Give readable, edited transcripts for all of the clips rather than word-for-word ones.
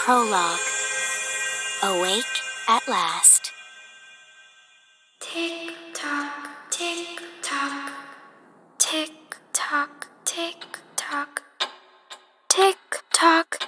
Prologue. Awake at last. Tick tock, tick tock, tick tock, tick tock, tick tock.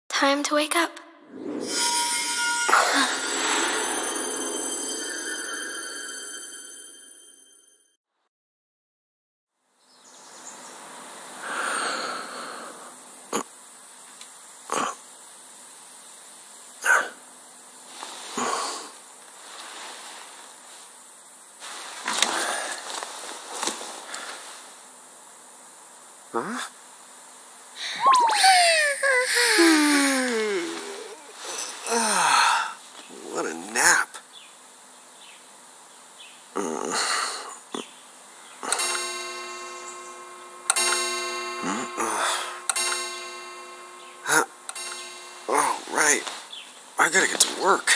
Time to wake up. Huh? What a nap. Oh, right. I gotta get to work.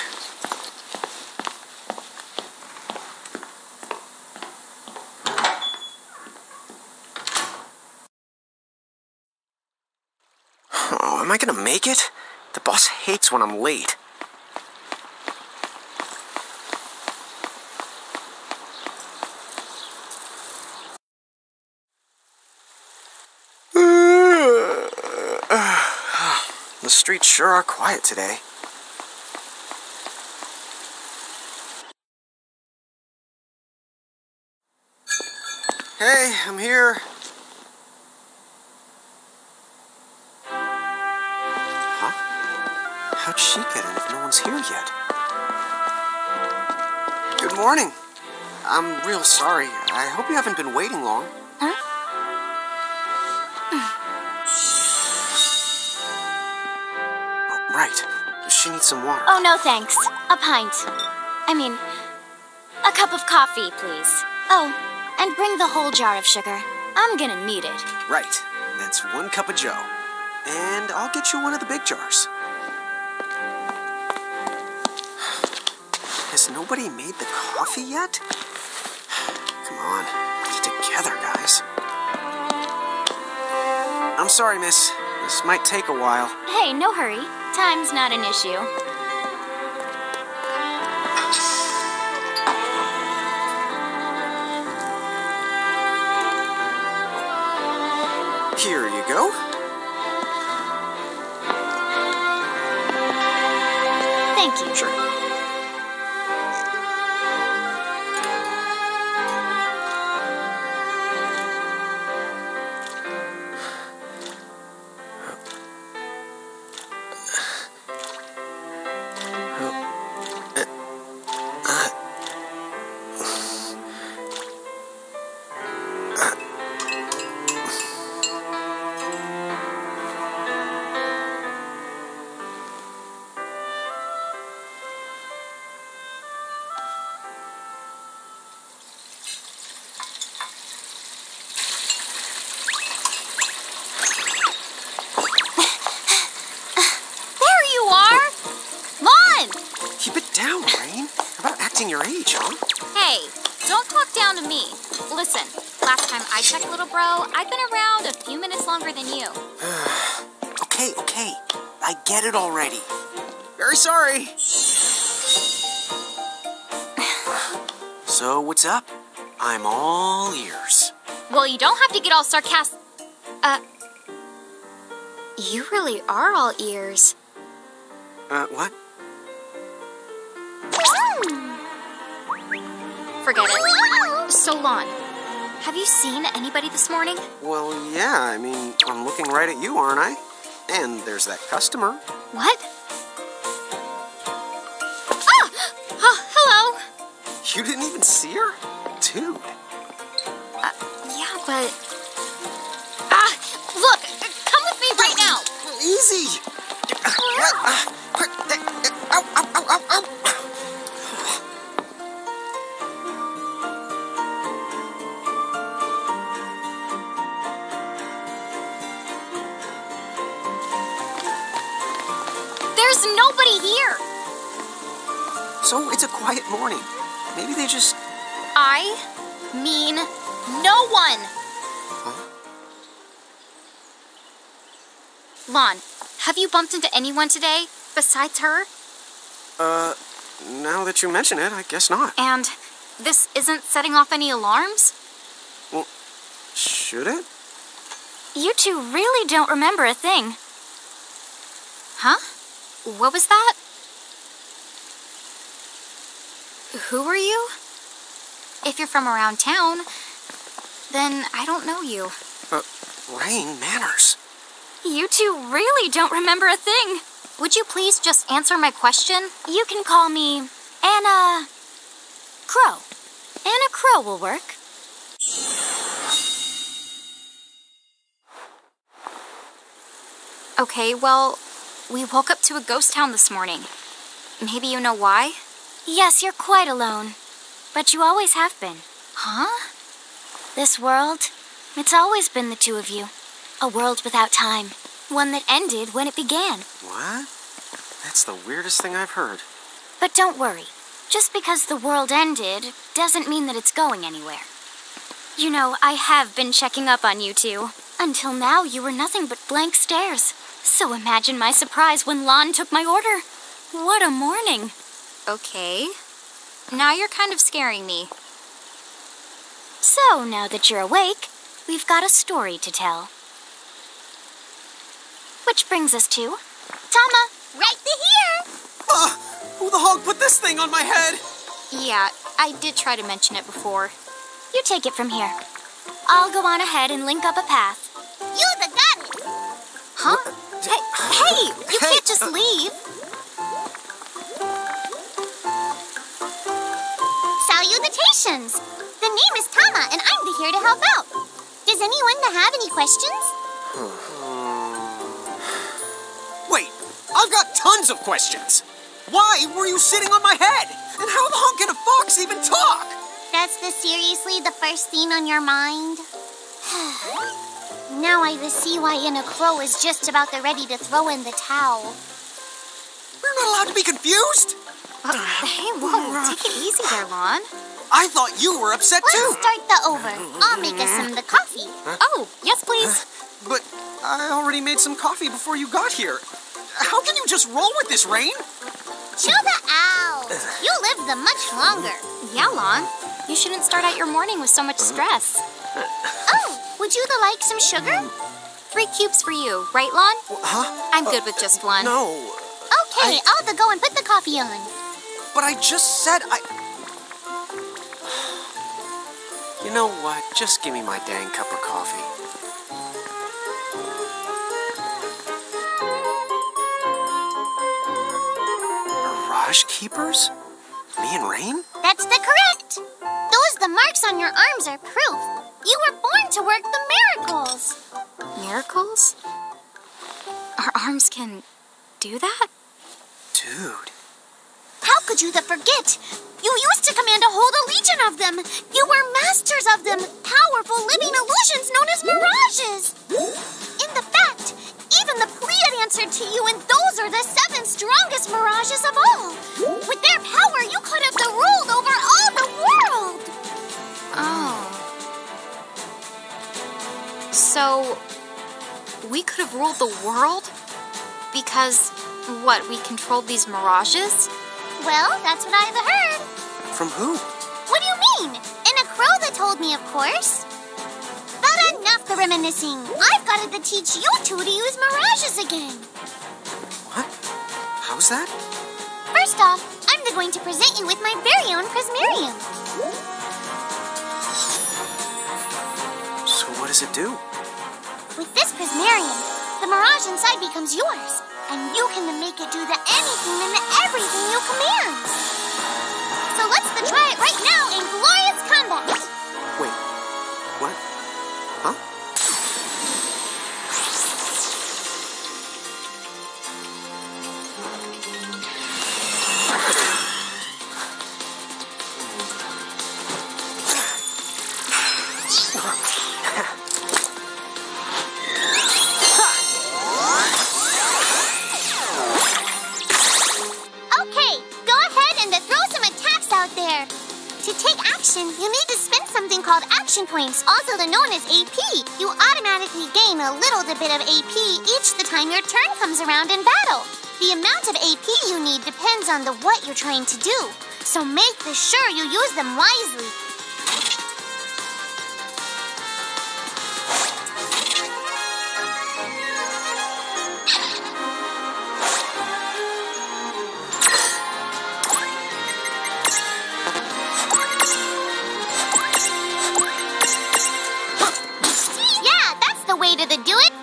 Oh, am I gonna make it? The boss hates when I'm late. The streets sure are quiet today. Hey, I'm here. Huh? How'd she get in if no one's here yet? Good morning. I'm real sorry. I hope you haven't been waiting long. Huh? Oh, right. She needs some water. Oh, no thanks. A pint. I mean, a cup of coffee, please. Oh, and bring the whole jar of sugar. I'm gonna need it. Right. That's 1 cup of joe. And I'll get you one of the big jars. Has nobody made the coffee yet? Come on, get it together, guys. I'm sorry, miss. This might take a while. Hey, no hurry. Time's not an issue. Here you go. Thank you. Sure. checking your age, huh? Hey, don't talk down to me. Listen, last time I checked, little bro, I've been around a few minutes longer than you. Okay. I get it already. Very sorry. So, what's up? I'm all ears. Well, you don't have to get all sarcastic. You really are all ears. What? Forget it. So, Lon, have you seen anybody this morning? Well, yeah, I mean, I'm looking right at you, aren't I? And there's that customer. What? Hello. You didn't even see her? Dude. Yeah, but... look, come with me right now. Easy. Ow. There's nobody here. So it's a quiet morning. Maybe they just... I mean no one. Huh? Lon, have you bumped into anyone today besides her? Now that you mention it, I guess not. And this isn't setting off any alarms? Well, should it? You two really don't remember a thing. Huh? What was that? Who are you? If you're from around town, then I don't know you. Rain, manners. You two really don't remember a thing. Would you please just answer my question? You can call me Anna Crow. Anna Crow will work. Okay, well, we woke up to a ghost town this morning. Maybe you know why? Yes, you're quite alone. But you always have been. Huh? This world, it's always been the two of you. A world without time. One that ended when it began. What? That's the weirdest thing I've heard. But don't worry. Just because the world ended doesn't mean that it's going anywhere. You know, I have been checking up on you two. Until now, you were nothing but blank stares. So imagine my surprise when Lon took my order. What a morning. Okay. Now you're kind of scaring me. So, now that you're awake, we've got a story to tell. Which brings us to... Tama, right here! Who the hog put this thing on my head? Yeah, I did try to mention it before. You take it from here. I'll go on ahead and link up a path. You the got it! Huh? Hey, you can't just leave. Salutations! The name is Tama, and I'm here to help out. Does anyone have any questions? Wait, I've got tons of questions. Why were you sitting on my head? And how the hog can a fox even talk? That's seriously the first thing on your mind? Now I see why Anna Crow is just about ready to throw in the towel. We're not allowed to be confused. Hey, whoa, take it easy there, Lon. I thought you were upset too. Let's start the over. I'll make us some of the coffee. Oh, yes, please. But I already made some coffee before you got here. How can you just roll with this, Rain? Chill the out. You lived the much longer. Yeah, Lon. You shouldn't start out your morning with so much stress. Oh, would you like some sugar? 3 cubes for you, right, Lon? Huh? I'm good with just one. No. Okay, I'll go and put the coffee on. But I just said You know what? Just give me my dang cup of coffee. Mirage Keepers? Me and Rain? That's correct. The marks on your arms are proof. You were born to work the miracles. Miracles? Our arms can do that? Dude. How could you forget? You used to command a whole legion of them. You were masters of them, powerful living illusions known as mirages. In the fact, even the Pleiad answered to you, and those are the 7 strongest mirages of all. With their power, you could have ruled over So, we could have ruled the world? Because, what, we controlled these mirages? Well, that's what I've heard. From who? What do you mean? And a crow that told me, of course. But enough the reminiscing. I've got to teach you two to use mirages again. What? How's that? First off, I'm going to present you with my very own Prismarium. So what does it do? With this Prismarium, the mirage inside becomes yours, and you can make it do the anything and the everything you command. So let's try it right now in glorious combat. Wait, what? Huh? Okay, go ahead and throw some attacks out there. To take action, you need to spend something called action points, also known as AP. You automatically gain a little bit of AP each the time your turn comes around in battle. The amount of AP you need depends on what you're trying to do, so make sure you use them wisely. Yeah, that's the way to do it.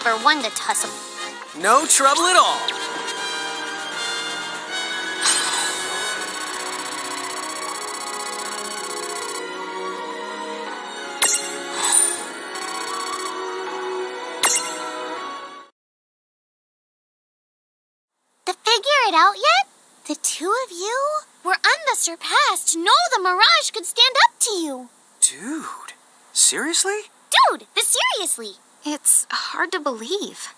For one to tussle. No trouble at all. To figure it out yet? The two of you were unsurpassed. No, the Mirage could stand up to you. Dude, seriously? Dude, seriously. It's hard to believe.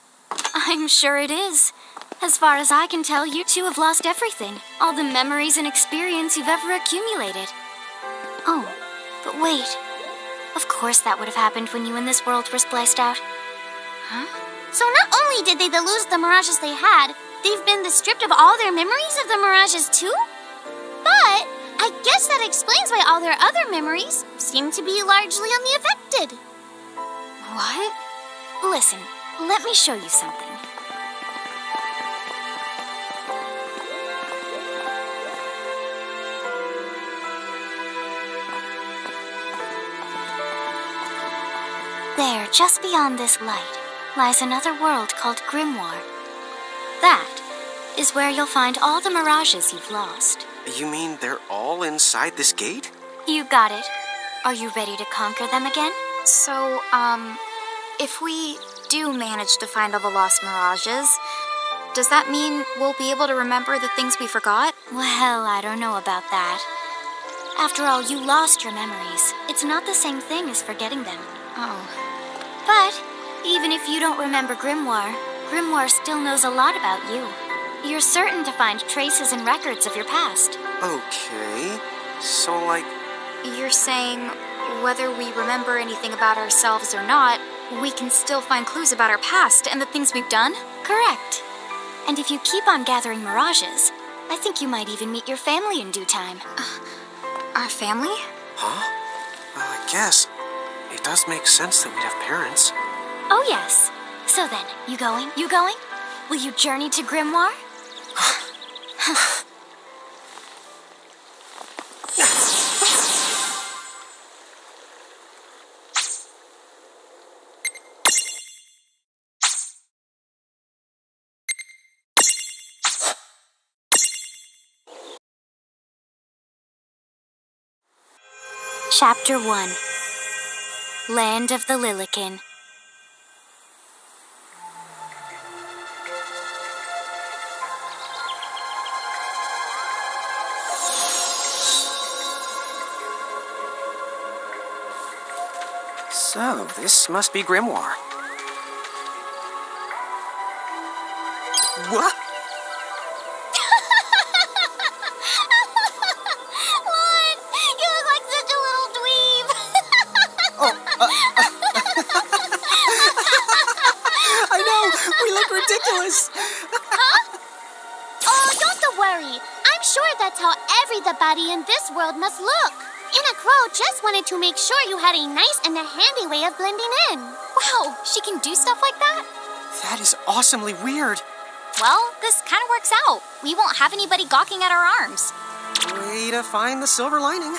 I'm sure it is. As far as I can tell, you two have lost everything. All the memories and experience you've ever accumulated. Oh, but wait. Of course that would have happened when you and this world were spliced out. Huh? So not only did they lose the mirages they had, they've been stripped of all their memories of the mirages too? But I guess that explains why all their other memories seem to be largely unaffected. What? Listen, let me show you something. There, just beyond this light, lies another world called Grimoire. That is where you'll find all the mirages you've lost. You mean they're all inside this gate? You got it. Are you ready to conquer them again? So, if we do manage to find all the lost mirages, does that mean we'll be able to remember the things we forgot? Well, I don't know about that. After all, you lost your memories. It's not the same thing as forgetting them. Oh. But even if you don't remember Grimoire, Grimoire still knows a lot about you. You're certain to find traces and records of your past. Okay, so like... You're saying whether we remember anything about ourselves or not, we can still find clues about our past and the things we've done? Correct. And if you keep on gathering mirages, I think you might even meet your family in due time. Our family? Huh? Well, I guess. does make sense that we'd have parents. Oh, yes. So then, you going? You going? Will you journey to Grimoire? Chapter 1. Land of the Lilikin. So, this must be Grimoire. What? What? You look like such a little dweeb. I know! We look ridiculous! Oh, don't worry. I'm sure that's how everybody in this world must look. Anna Crow just wanted to make sure you had a nice and a handy way of blending in. Wow, she can do stuff like that? That is awesomely weird. Well, this kind of works out. We won't have anybody gawking at our arms. Way to find the silver lining.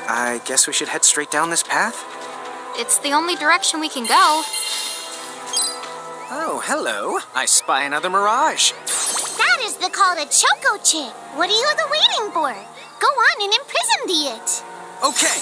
I guess we should head straight down this path? It's the only direction we can go. Oh, hello. I spy another mirage. That is called a Choco Chick. What are you waiting for? Go on and imprison it. Okay.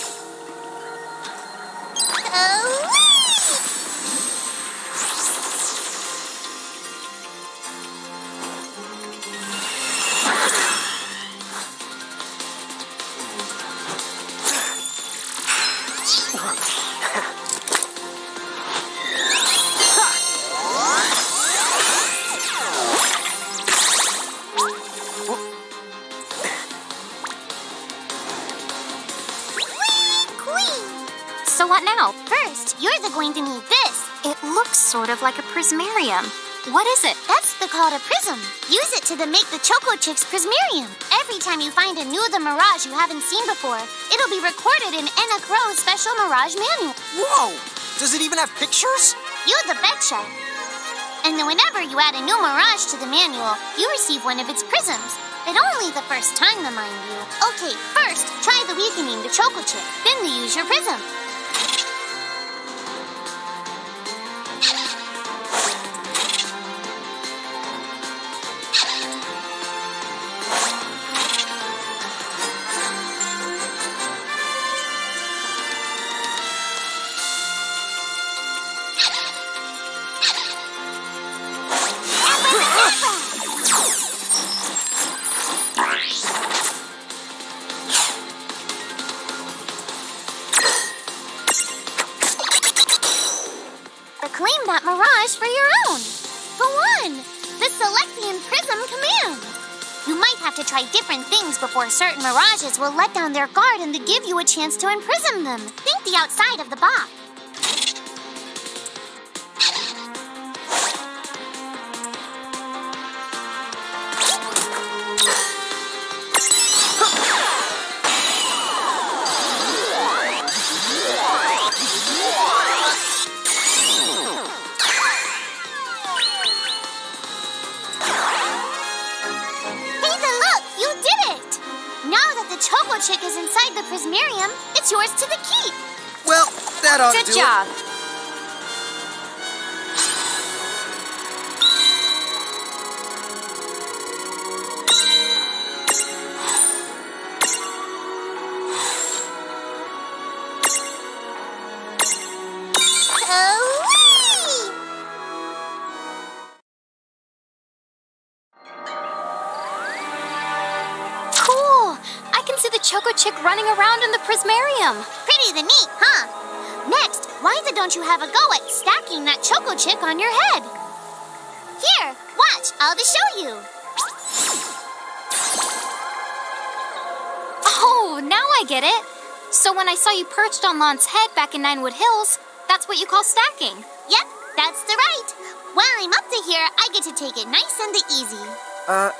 So what now? First, you're going to need this. It looks sort of like a prismarium. What is it? That's called a prism. Use it to make the Choco Chick's prismarium. Every time you find a new mirage you haven't seen before, it'll be recorded in Anna Crow's special mirage manual. Whoa! Does it even have pictures? You the betcha. And then whenever you add a new mirage to the manual, you receive one of its prisms. But only the first time, mind you. Okay, first, try the weakening the Choco Chick. Then use your prism. Claim that mirage for your own. Go on, the Select the Imprism command. You might have to try different things before certain mirages will let down their guard and to give you a chance to imprison them. Think the outside of the box. Choco Chick is inside the prismarium. It's yours to the keep. Well, that ought to do it. Good job. Choco Chick running around in the prismarium. Pretty neat, huh? Next, why don't you have a go at stacking that Choco Chick on your head? Here, watch, I'll show you. Oh, now I get it. So when I saw you perched on Lon's head back in Ninewood Hills, That's what you call stacking. Yep, that's the right. While I'm up to here, I get to take it nice and easy.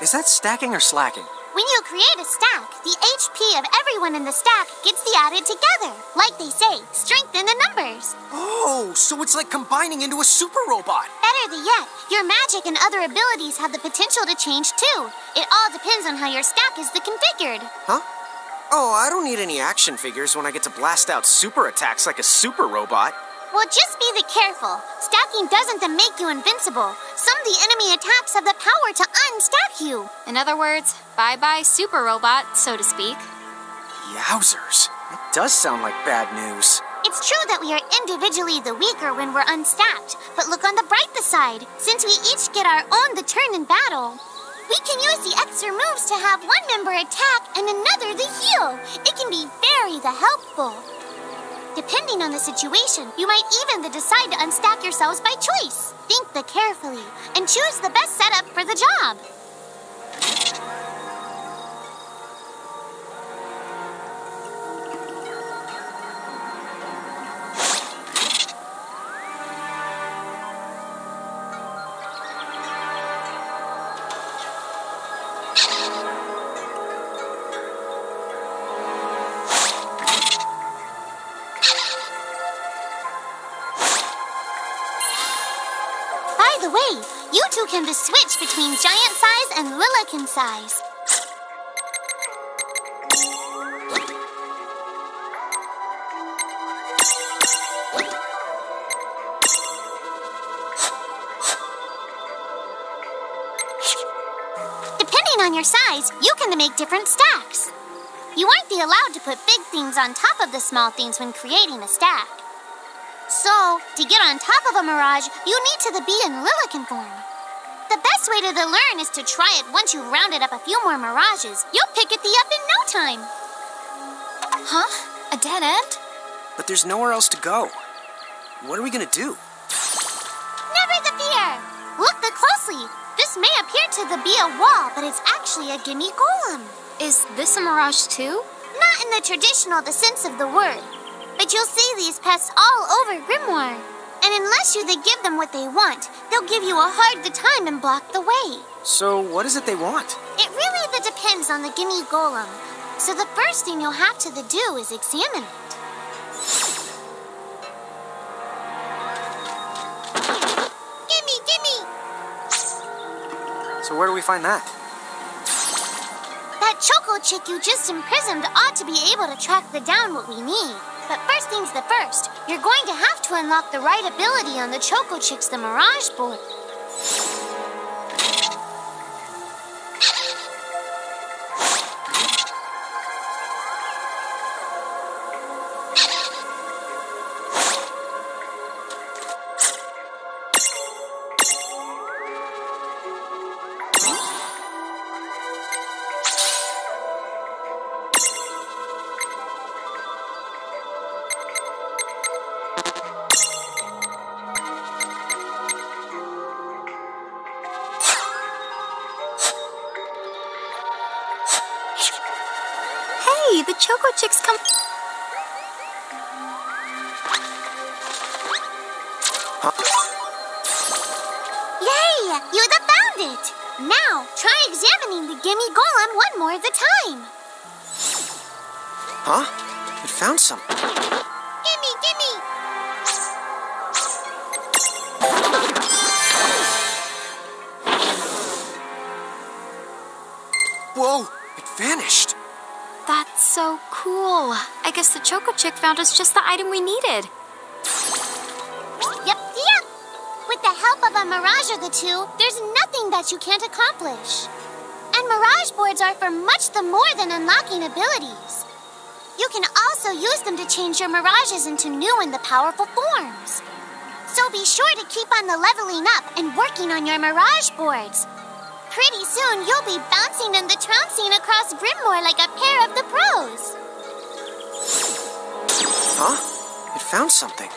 Is that stacking or slacking? When you create a stack, the HP of everyone in the stack gets added together. Like they say, strengthen the numbers. Oh, so it's like combining into a super robot. Better yet, your magic and other abilities have the potential to change too. It all depends on how your stack is configured. Huh? Oh, I don't need any action figures when I get to blast out super attacks like a super robot. Well, just be careful. Stacking doesn't make you invincible. Some of the enemy attacks have the power to unstack you. In other words, bye-bye super robot, so to speak. Yowzers. It does sound like bad news. It's true that we are individually the weaker when we're unstacked, but look on the brighter side. Since we each get our own turn in battle, we can use the extra moves to have one member attack and another to heal. It can be very helpful. Depending on the situation, you might even decide to unstack yourselves by choice. Think carefully and choose the best setup for the job. By the way, you two can switch between giant size and Lilican size. Depending on your size, you can make different stacks. You aren't allowed to put big things on top of the small things when creating a stack. So, to get on top of a mirage, you need to be in Lilican form. The best way to learn is to try it once you've rounded up a few more mirages. You'll pick it up in no time. Huh? A dead end? But there's nowhere else to go. What are we gonna do? Never the fear! Look closely. This may appear to be a wall, but it's actually a gimme golem. Is this a mirage too? Not in the traditional sense of the word. But you'll see these pests all over Grimoire. And unless you give them what they want, they'll give you a hard time and block the way. So what is it they want? It really depends on the gimme golem. So the first thing you'll have to do is examine it. Gimme! So where do we find that? That Choco Chick you just imprisoned ought to be able to track down what we need. But first things first, you're going to have to unlock the right ability on the Choco Chick's Mirage board. Hey, the Choco Chicks come... Yay! You found it! Now, try examining the gimme golem one more time. Huh? It found something. Gimme! Whoa! It vanished. That's so cool. I guess the Choco Chick found us just the item we needed. Yep. With the help of a mirage or two, there's nothing that you can't accomplish. And mirage boards are for much more than unlocking abilities. You can also use them to change your mirages into new and powerful forms. So be sure to keep on leveling up and working on your mirage boards. Pretty soon, you'll be bouncing and trouncing across Grimoire like a pair of the pros. Huh? It found something.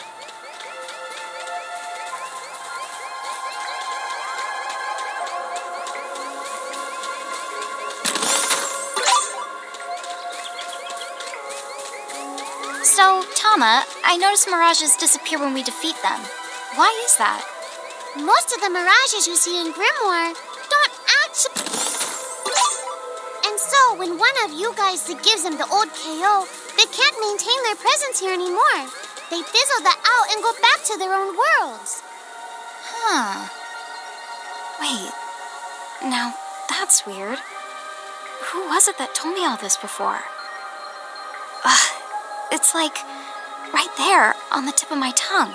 So, Tama, I notice mirages disappear when we defeat them. Why is that? Most of the mirages you see in Grimoire don't actually... And so, when one of you guys gives them the old KO, they can't maintain their presence here anymore. They fizzle that out and go back to their own worlds. Huh. Wait. Now, that's weird. Who was it that told me all this before? It's like right there on the tip of my tongue.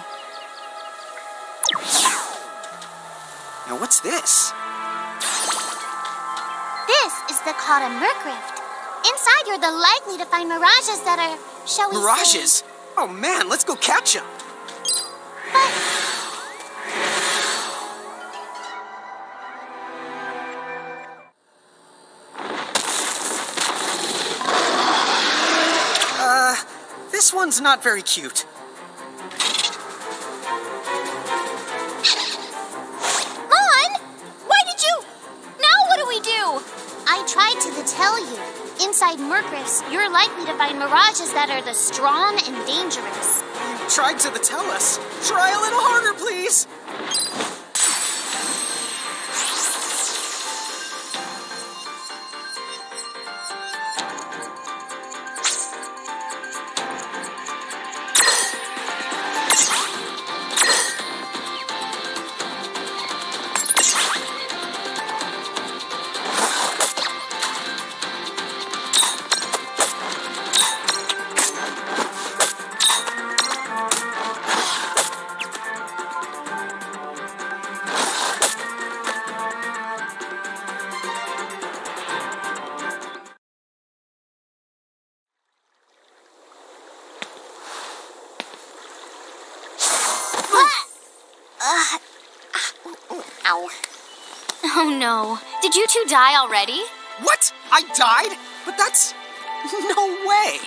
Now what's this? This is the called a Murkrift. Inside, you're the likely to find mirages that are, shall we say... Mirages? Oh man, let's go catch them. This one's not very cute. Lon! Why did you... Now what do we do? I tried to tell you. Inside Murkrifts, you're likely to find mirages that are the strong and dangerous. You tried to tell us. Try a little harder, please. Ow. Oh no. Did you two die already? What? I died? But that's... no way.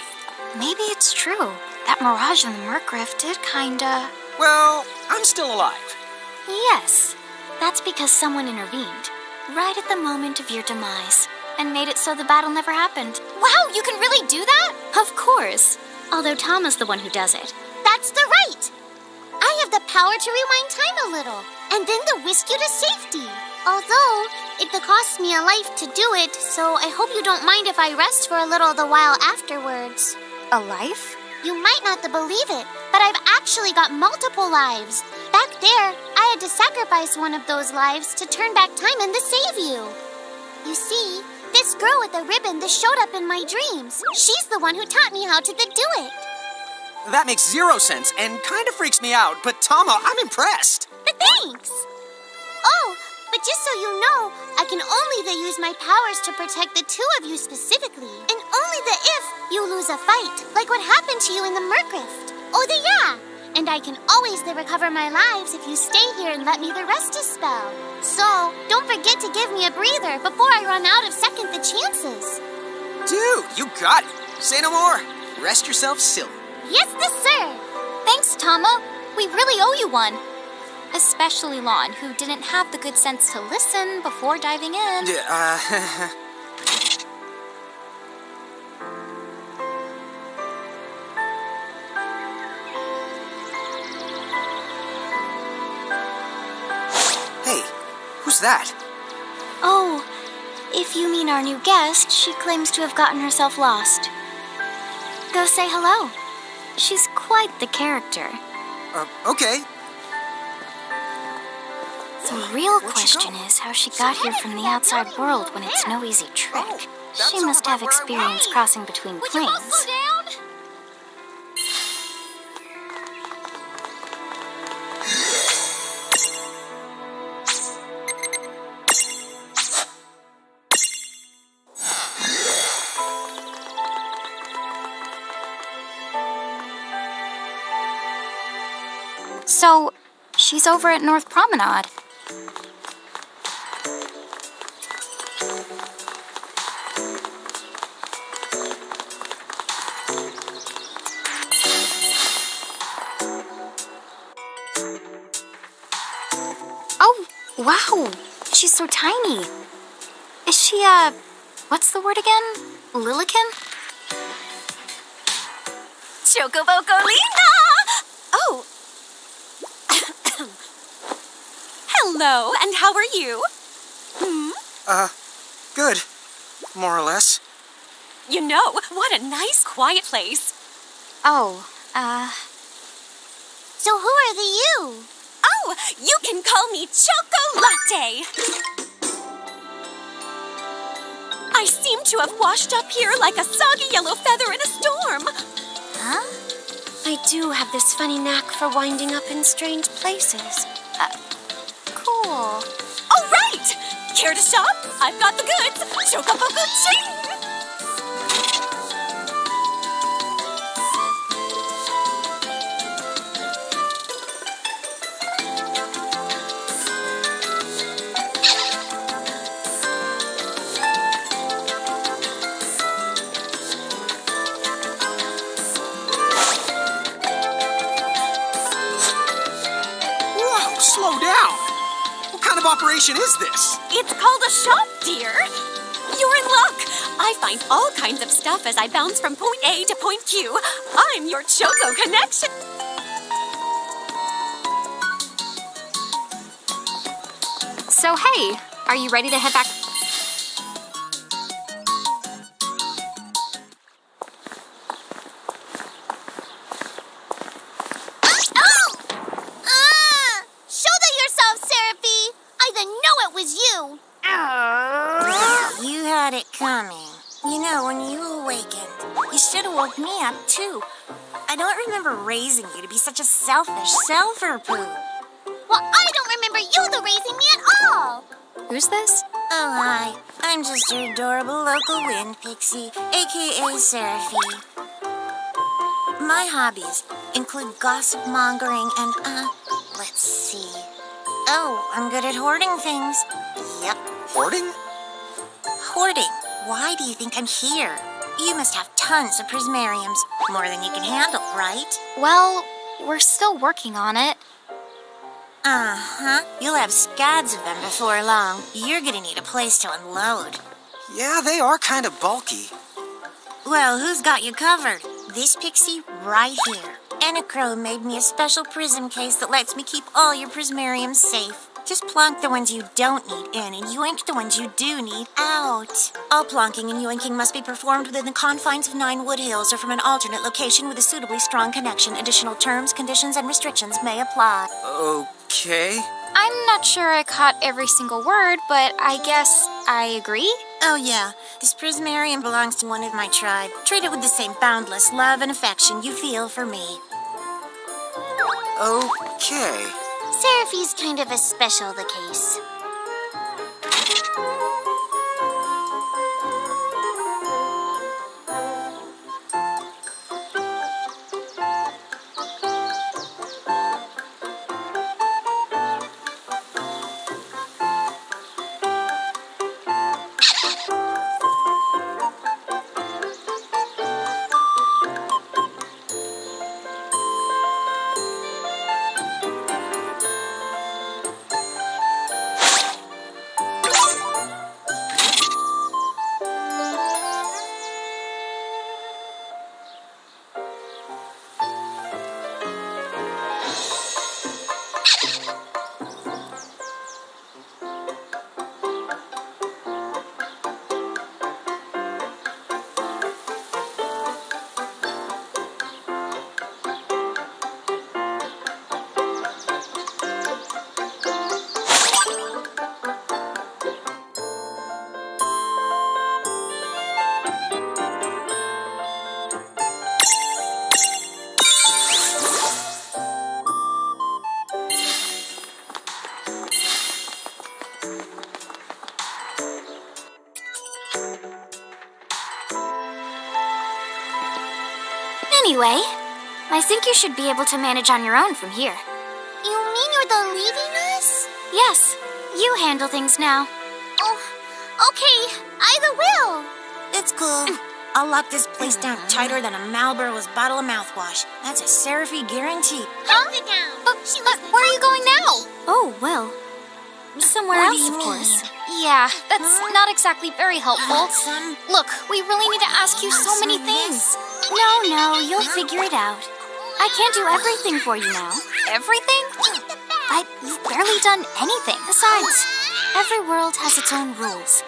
Maybe it's true. That mirage in the Murkrift did kinda... Well, I'm still alive. Yes. That's because someone intervened, right at the moment of your demise, and made it so the battle never happened. Wow, you can really do that? Of course. Although Tama's the one who does it. That's the right. I have the power to rewind time a little, and then to whisk you to safety. Although, it costs me a life to do it, so I hope you don't mind if I rest for a little the while afterwards. A life? You might not believe it, but I've actually got multiple lives. Back there, I had to sacrifice one of those lives to turn back time and to save you. You see, this girl with the ribbon that showed up in my dreams, she's the one who taught me how to do it. That makes zero sense and kind of freaks me out, but Tama, I'm impressed. Thanks! Oh, but just so you know, I can only use my powers to protect the two of you specifically, and only if you lose a fight, like what happened to you in the Murkrift. Oh, yeah! And I can always recover my lives if you stay here and let me rest a spell. So, don't forget to give me a breather before I run out of second the chances. Dude, you got it. Say no more. Rest yourself silly. Yes, sir. Thanks, Tama. We really owe you one. Especially Lon, who didn't have the good sense to listen before diving in. Hey, who's that? Oh, if you mean our new guest, she claims to have gotten herself lost. Go say hello. She's quite the character. Okay. The real question is how she got here from the outside world when it's no easy trick. She must have experience crossing between planes. So, she's over at North Promenade. Oh, wow! She's so tiny. Is she, what's the word again? Lilican? Chocobocolina! Hello, and how are you? Good. More or less. You know, what a nice, quiet place. Oh, So who are the you? Oh, you can call me Choco Latte. I seem to have washed up here like a soggy yellow feather in a storm. huh? I do have this funny knack for winding up in strange places. Cool. All right! Care to shop? I've got the goods. Chocoboco-ching! Whoa, slow down. What kind of operation is this? It's called a shop, dear. You're in luck. I find all kinds of stuff as I bounce from point A to point Q. I'm your Choco connection. So, hey, are you ready to head back? Oh! Shoulder yourself, Seraphie! I didn't know it was you! You had it coming. You know, when you awakened, you should have woke me up, too. I don't remember raising you to be such a selfish self-poo. Well, I don't remember you the raising me at all! Who's this? Oh, hi. I'm just your adorable local wind pixie, a.k.a. Seraphie. My hobbies include gossip mongering and, let's see. Oh, I'm good at hoarding things. Yep, Hoarding? hoarding. Why do you think I'm here? You must have tons of prismariums. More than you can handle, right? Well, we're still working on it. Uh-huh. You'll have scads of them before long. You're gonna need a place to unload. Yeah, they are kind of bulky. Well, who's got you covered? This pixie right here. Enachrome made me a special prism case that lets me keep all your prismariums safe. Just plonk the ones you don't need in and yoink the ones you do need out. All plonking and yoinking must be performed within the confines of 9 Wood Hills or from an alternate location with a suitably strong connection. Additional terms, conditions, and restrictions may apply. Okay. I'm not sure I caught every single word, but I guess I agree. Oh yeah, this prismarium belongs to one of my tribe. Treat it with the same boundless love and affection you feel for me. Okay. Seraphie's kind of a special the case. Anyway, I think you should be able to manage on your own from here. You mean you're the leaving us? Yes, you handle things now. Oh, okay. Either will. It's cool. I'll lock this place down tighter than a Marlboro's bottle of mouthwash. That's a Seraphie guarantee. Huh? Sit down. But where are you going now? Oh, well, somewhere What do else, you of mean? course. Yeah, that's not exactly very helpful. Some Look, we really need to ask you so many things. No, you'll figure it out. I can't do everything for you now. Everything? Eat the bag. But you've barely done anything. Besides, every world has its own rules.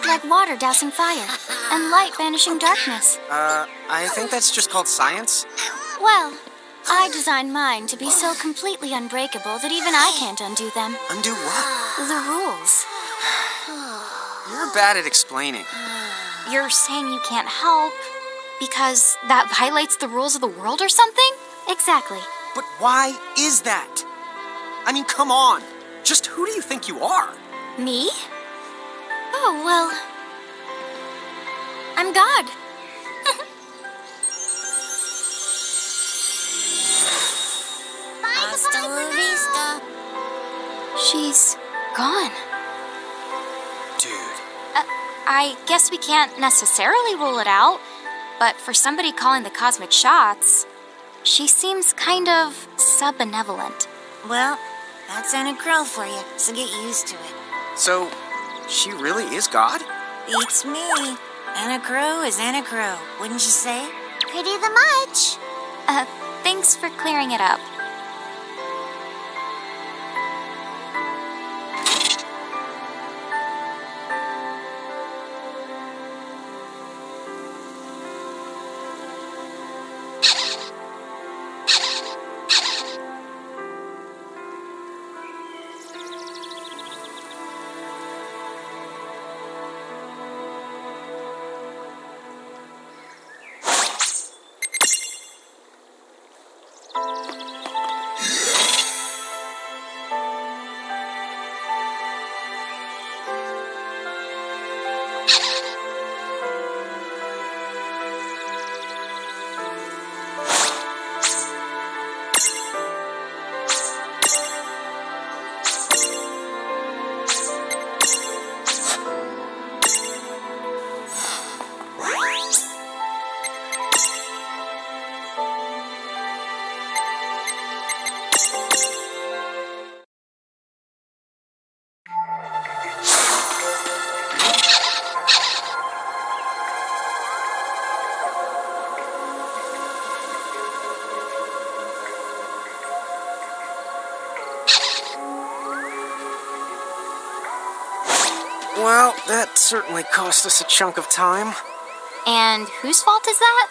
Like water dousing fire, and light banishing darkness. I think that's just called science. Well, I designed mine to be so completely unbreakable that even I can't undo them. Undo what? The rules. You're bad at explaining. You're saying you can't help because that violates the rules of the world or something? Exactly. But why is that? I mean, come on. Just who do you think you are? Me? Oh, well, I'm God. Hasta la vista. She's gone. Dude. I guess we can't necessarily rule it out, but for somebody calling the cosmic shots, she seems kind of sub-benevolent. Well, that's Anna Crow for you, so get used to it. So, she really is God? Beats me. Anna Crow is Anna Crow, wouldn't you say? Pretty the much. Thanks for clearing it up. Well, that certainly cost us a chunk of time. And whose fault is that?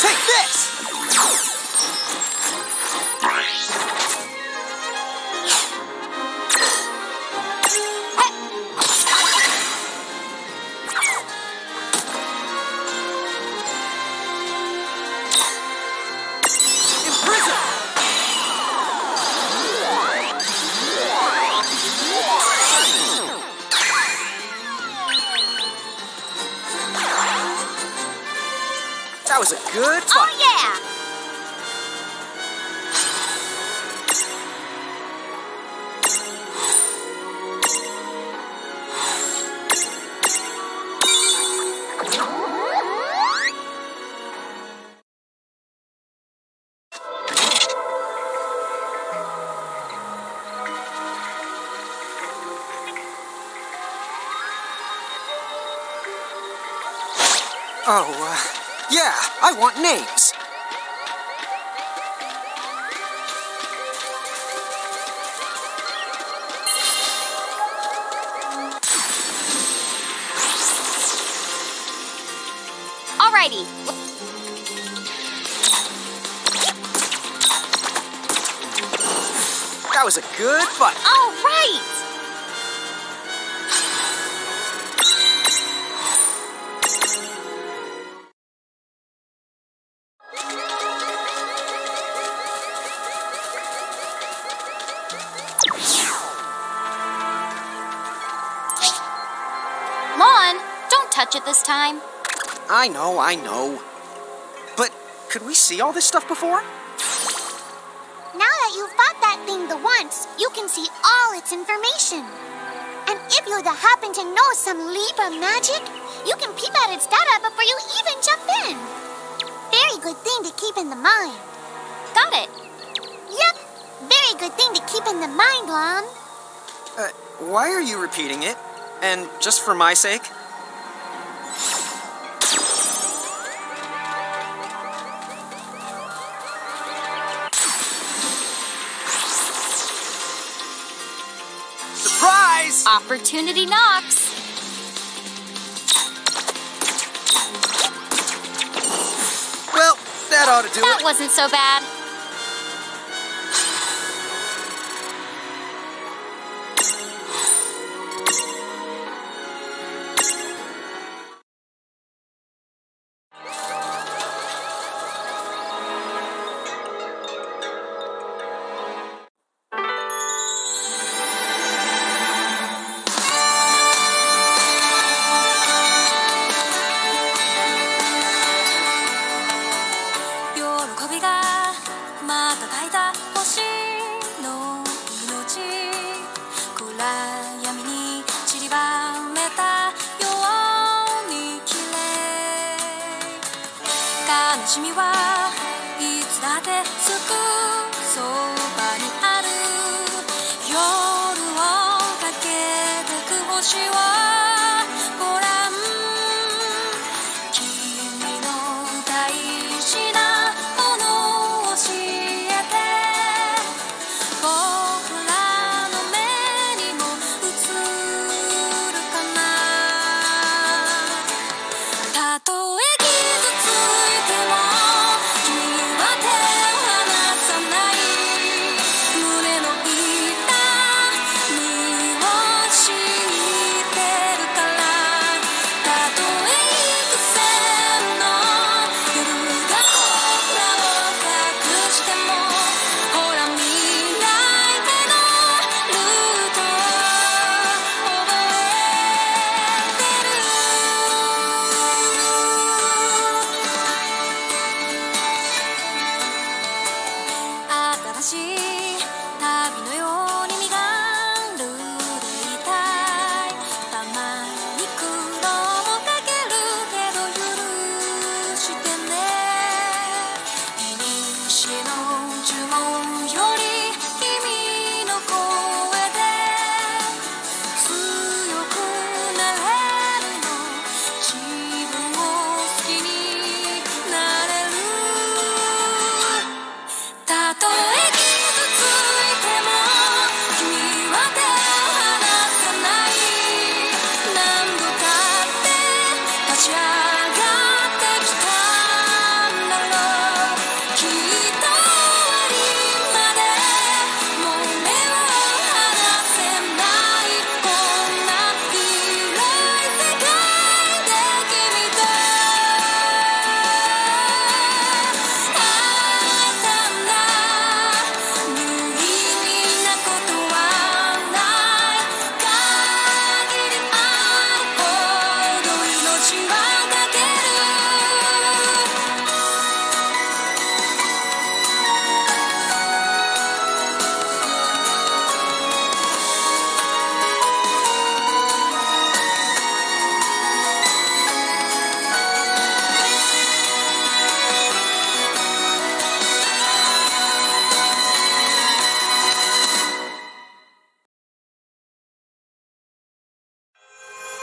Take this! That was a good fight. Oh, yeah. Yeah, I want names. Alrighty. That was a good fight. All right. touch it this time. I know. But could we see all this stuff before? Now that you've fought that thing the once, you can see all its information. And if you happen to know some Libra magic, you can peep at its data before you even jump in. Very good thing to keep in the mind. Got it. Yep, very good thing to keep in the mind, Lon. Why are you repeating it? And just for my sake? Surprise! Opportunity knocks. Well, that ought to do That it. wasn't so bad.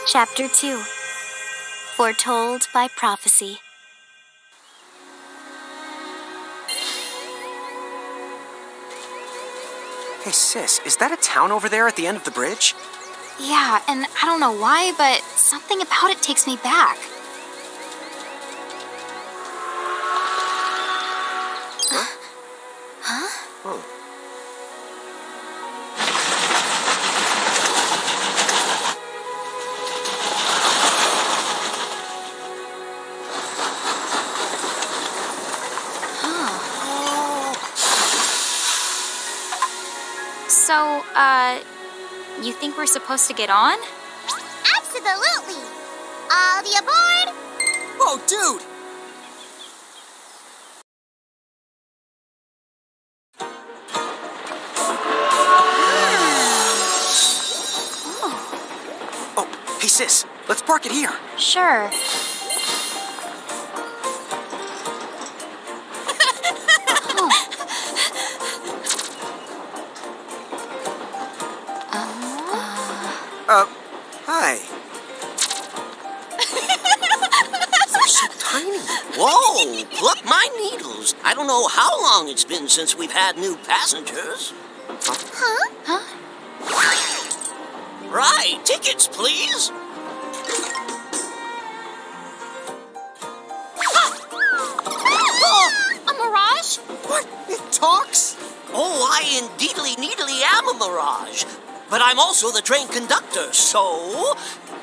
Chapter 2 Foretold by Prophecy. Hey, sis, is that a town over there at the end of the bridge? Yeah, and I don't know why, but something about it takes me back. Oh. So, you think we're supposed to get on? Absolutely! All the aboard! Whoa, dude! Oh, hey sis, let's park it here. Sure. Hi. They're so tiny. Whoa, pluck my needles. I don't know how long it's been since we've had new passengers. Huh? Right, tickets, please. A mirage? What? It talks? Oh, I indeedly needly am a mirage. But I'm also the train conductor, so...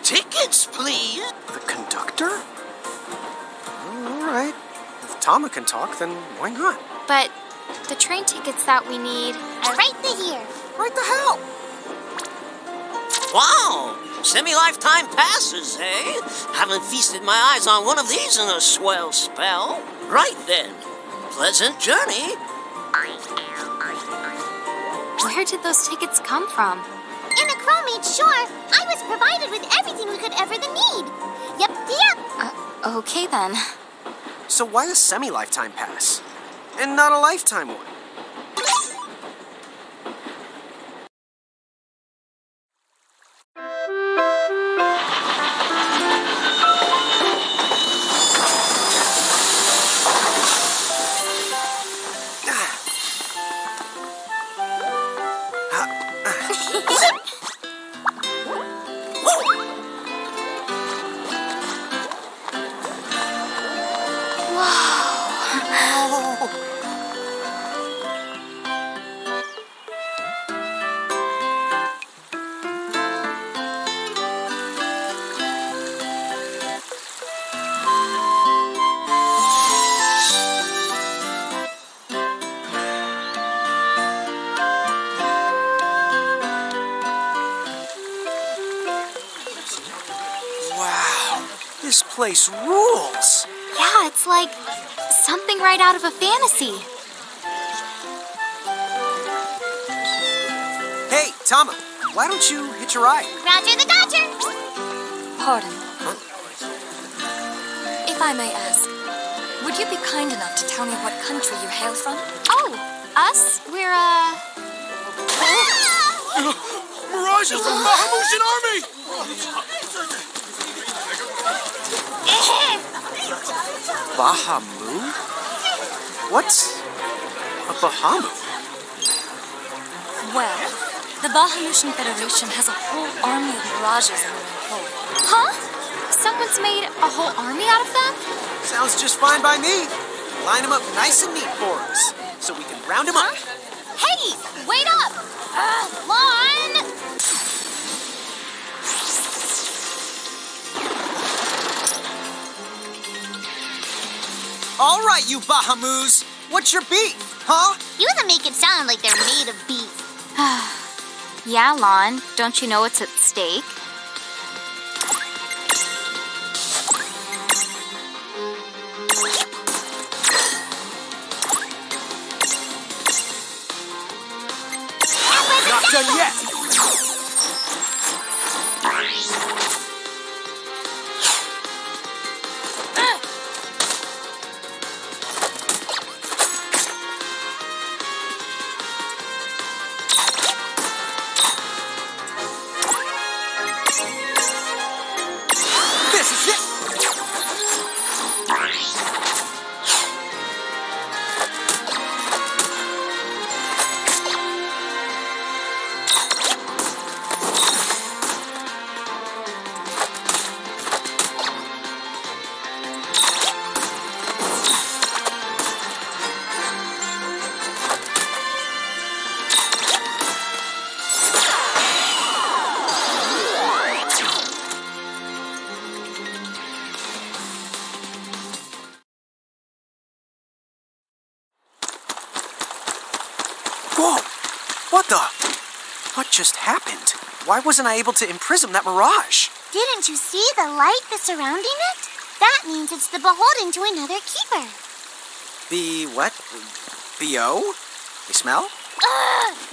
tickets, please. The conductor? All right. If Tama can talk, then why not? But the train tickets that we need... Right here. Right the hell? Wow, semi-lifetime passes, eh? Haven't feasted my eyes on one of these in a swell spell. Right then, pleasant journey. Where did those tickets come from? In a Crow made sure I was provided with everything we could ever need. Yep. Okay then. So why a semi-lifetime pass? And not a lifetime one? This place rules! Yeah, it's like something right out of a fantasy. Hey, Tama, why don't you hitch a ride? Roger the Dodger. Pardon. If I may ask, would you be kind enough to tell me what country you hail from? Oh, us? We're, Mirage is from the Bahamutian army! Bahamu? What's a Bahamu? Well, the Bahamutian Federation has a whole army of mirages in their employ. huh? Someone's made a whole army out of them? Sounds just fine by me. Line them up nice and neat for us, so we can round them up. Hey, wait up! Lon! All right, you Bahamus, what's your beef, huh? You wanna make it sound like they're made of beef. Yeah, Lon. Don't you know what's at stake? Not done yet. This is it. just happened? Why wasn't I able to imprison that mirage? Didn't you see the light that's surrounding it? That means it's the beholden to another keeper. The what? BO? They smell?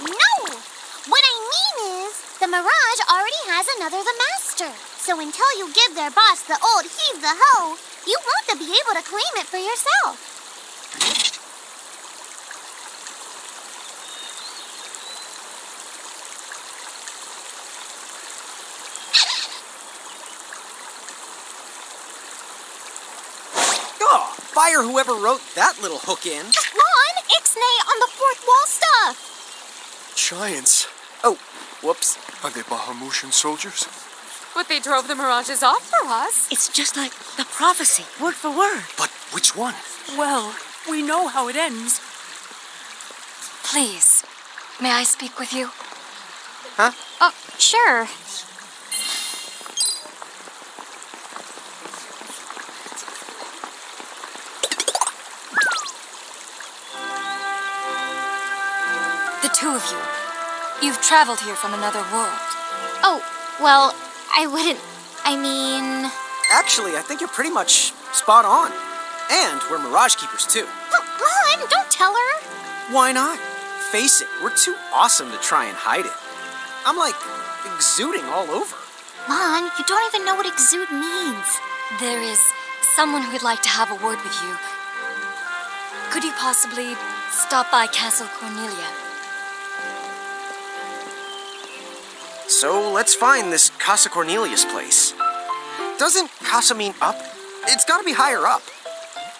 No! What I mean is, the mirage already has another the master. So until you give their boss the old heave the ho, you won't be able to claim it for yourself. Oh, fire whoever wrote that little hook in. Lon, Ixnay on the fourth wall stuff. Giants. Oh, whoops. Are they Bahamutian soldiers? But they drove the mirages off for us. It's just like the prophecy, word for word. But which one? Well, we know how it ends. Please, may I speak with you? Huh? Oh, sure. The two of you. You've traveled here from another world. Oh, well, I mean... Actually, I think you're pretty much spot on. And we're Mirage Keepers, too. Lon, don't tell her. Why not? Face it, we're too awesome to try and hide it. I'm like exuding all over. Lon, you don't even know what exude means. There is someone who'd like to have a word with you. Could you possibly stop by Castle Cornelia? So let's find this Casa Cornelius place. Doesn't Casa mean up? It's gotta be higher up.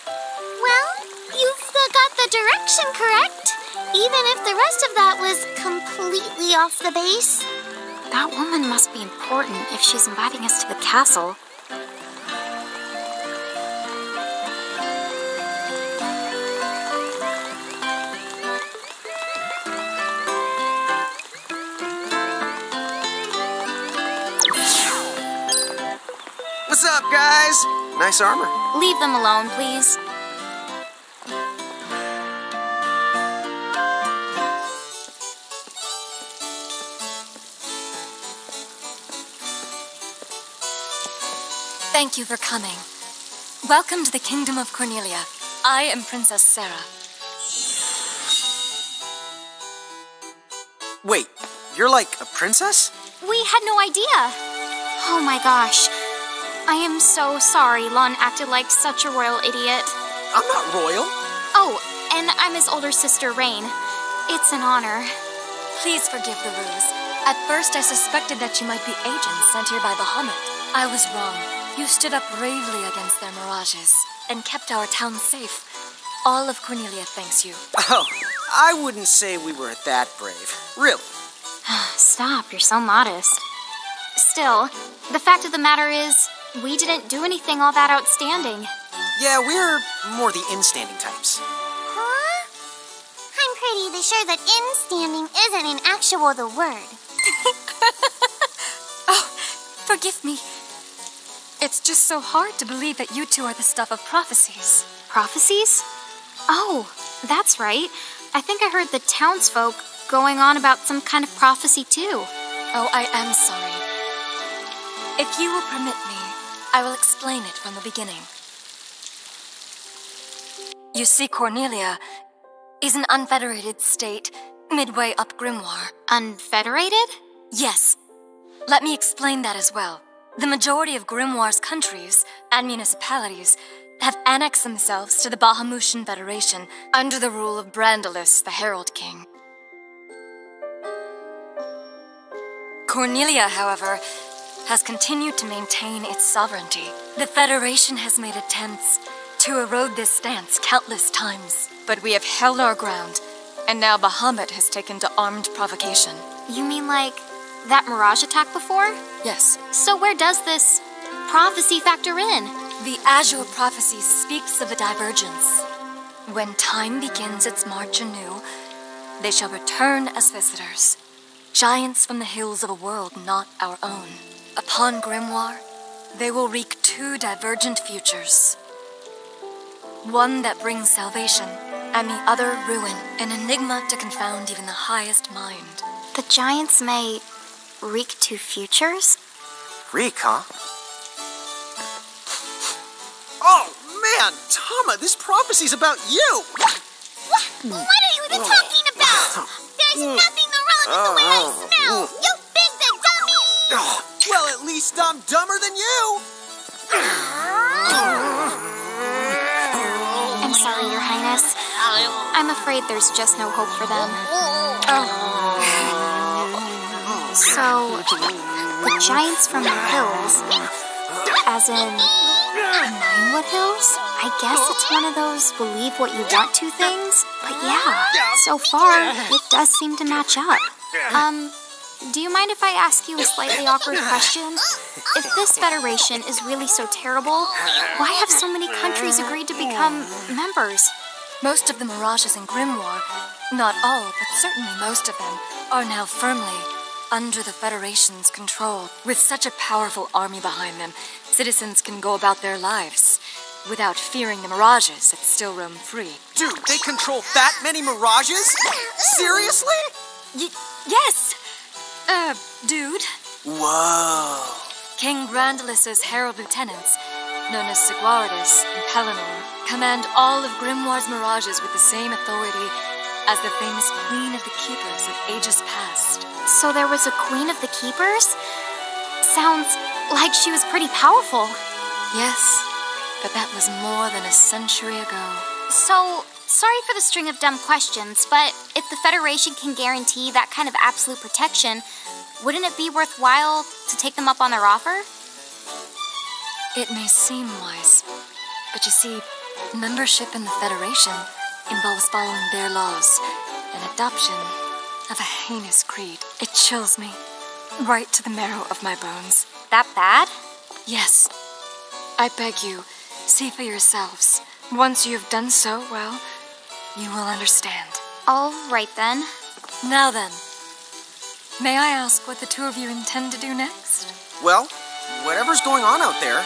Well, you've got the direction correct, even if the rest of that was completely off the base. That woman must be important if she's inviting us to the castle. What's up, guys? Nice armor. Leave them alone, please. Thank you for coming. Welcome to the Kingdom of Cornelia. I am Princess Sarah. Wait, you're like a princess? We had no idea. Oh my gosh. I am so sorry Lon acted like such a royal idiot. I'm not royal. Oh, and I'm his older sister, Rain. It's an honor. Please forgive the ruse. At first, I suspected that you might be agents sent here by Bahamut. I was wrong. You stood up bravely against their mirages and kept our town safe. All of Cornelia thanks you. Oh, I wouldn't say we were that brave. Really. Stop, you're so modest. Still, the fact of the matter is, we didn't do anything all that outstanding. Yeah, we're more the in-standing types. Huh? I'm pretty sure that in-standing isn't in actual the word. Oh, forgive me. It's just so hard to believe that you two are the stuff of prophecies. Prophecies? Oh, that's right. I think I heard the townsfolk going on about some kind of prophecy too. Oh, I am sorry. If you will permit me, I will explain it from the beginning. You see, Cornelia is an unfederated state midway up Grimoire. Unfederated? Yes. Let me explain that as well. The majority of Grimoire's countries and municipalities have annexed themselves to the Bahamutian Federation under the rule of Brandalis, the Herald King. Cornelia, however, has continued to maintain its sovereignty. The Federation has made attempts to erode this stance countless times, but we have held our ground, and now Bahamut has taken to armed provocation. You mean like that mirage attack before? Yes. So where does this prophecy factor in? The Azure Prophecy speaks of a divergence. When time begins its march anew, they shall return as visitors, giants from the hills of a world not our own. Upon Grimoire, they will wreak two divergent futures. One that brings salvation, and the other ruin, an enigma to confound even the highest mind. The giants may reek to futures? Reek, huh? Oh, man! Tama, this prophecy's about you! What are you even talking about? There's nothing wrong with the way I smell. You big the dummy! Well, at least I'm dumber than you! I'm sorry, Your Highness. I'm afraid there's just no hope for them. So, the giants from the hills, as in Ninewood Hills? I guess it's one of those believe what you want to things. But yeah, so far, it does seem to match up. Do you mind if I ask you a slightly awkward question? If this federation is really so terrible, why have so many countries agreed to become members? Most of the Mirages in Grimoire, not all, but certainly most of them, are now firmly under the Federation's control. With such a powerful army behind them, citizens can go about their lives without fearing the Mirages that still roam free. Dude, they control that many Mirages? Seriously? Yes! Dude. Whoa. King Grandalus's herald lieutenants, known as Seguardus and Pelennor, command all of Grimoire's Mirages with the same authority as the famous Queen of the Keepers of ages past. So there was a Queen of the Keepers? Sounds like she was pretty powerful. Yes, but that was more than a century ago. So, sorry for the string of dumb questions, but if the Federation can guarantee that kind of absolute protection, wouldn't it be worthwhile to take them up on their offer? It may seem wise, but you see, membership in the Federation involves following their laws and adoption of a heinous creed. It chills me right to the marrow of my bones. That bad? Yes. I beg you, see for yourselves. Once you have done so, well, you will understand. All right then. Now then, may I ask what the two of you intend to do next? Well, whatever's going on out there,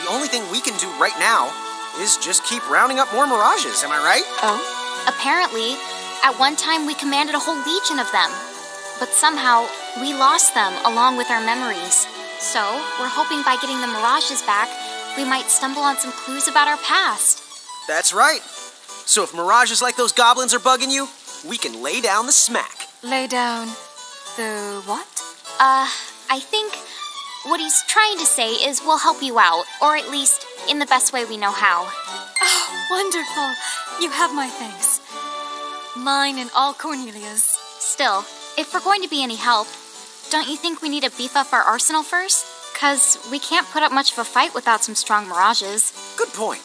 the only thing we can do right now is just keep rounding up more Mirages, am I right? Oh? Apparently, at one time we commanded a whole legion of them. But somehow, we lost them along with our memories. So, we're hoping by getting the Mirages back, we might stumble on some clues about our past. That's right. So if Mirages like those goblins are bugging you, we can lay down the smack. Lay down the what? I think what he's trying to say is we'll help you out, or at least in the best way we know how. Oh, wonderful. You have my thanks. Mine and all Cornelia's. Still, if we're going to be any help, don't you think we need to beef up our arsenal first? 'Cause we can't put up much of a fight without some strong Mirages. Good point.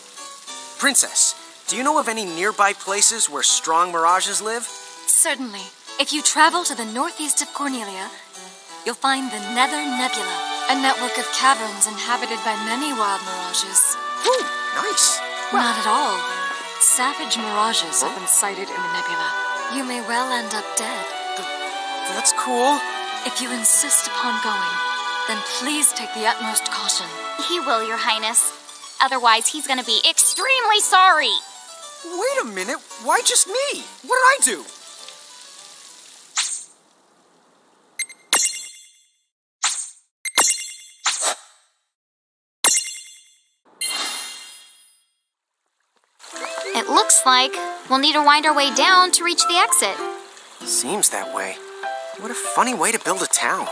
Princess, do you know of any nearby places where strong Mirages live? Certainly. If you travel to the northeast of Cornelia, you'll find the Nether Nebula, a network of caverns inhabited by many wild Mirages. Ooh, nice. Not at all. Savage Mirages have been sighted in the nebula. You may well end up dead. That's cool. If you insist upon going, then please take the utmost caution. He will, Your Highness. Otherwise, he's gonna be extremely sorry. Wait a minute, why just me? What did I do? It looks like we'll need to wind our way down to reach the exit. Seems that way. What a funny way to build a town.